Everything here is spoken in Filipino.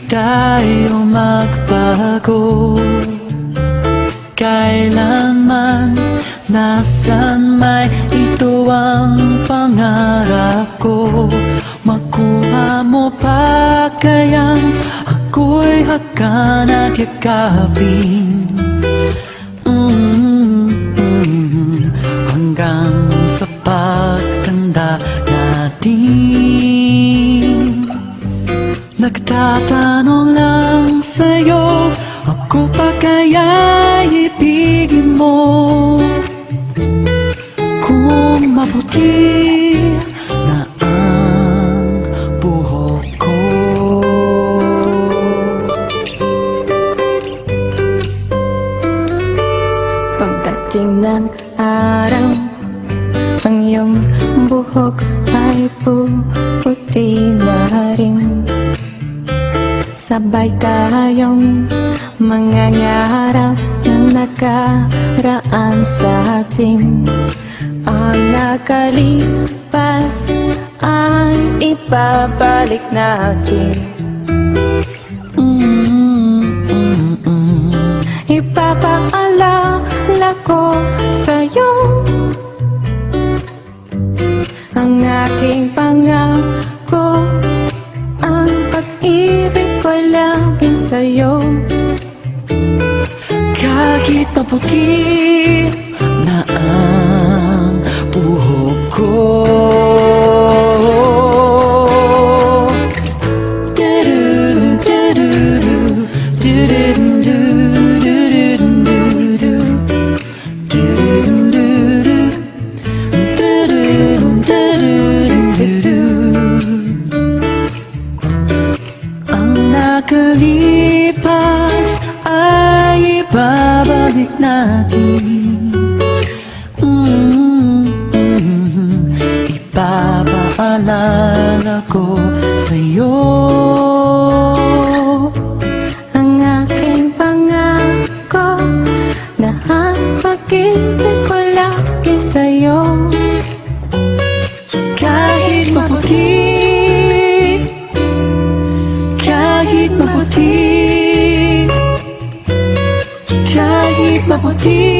tayo magbago. Kailanman, nasan may ito ang pangarap ko. Makuha mo pa kayang ako'y hakan at yakapin, hanggang sa pagtanda natin. Nagtatanong lang sa'yo, ako pa kaya ibigin mo? Kung maputi na ang buhok ko. Pagdating ng araw, ang iyong buhok ay puputi na rin. Sabay tayong mangangarap na nakaraan sa atin. Ang nakalipas ay ibabalik natin. Ipapaalala ko sa'yo ang aking pangako, ang pag-ibig ko lagi sa'yo. Kahit maputi na ang buhok ko. Ang nakalipas ay ibabalik natin. Ipapaalala ko sa'yo ang aking pangako na ang pag-ibig ko lagi sa'yo. kahit maputi, kahit maputi, kahit maputi.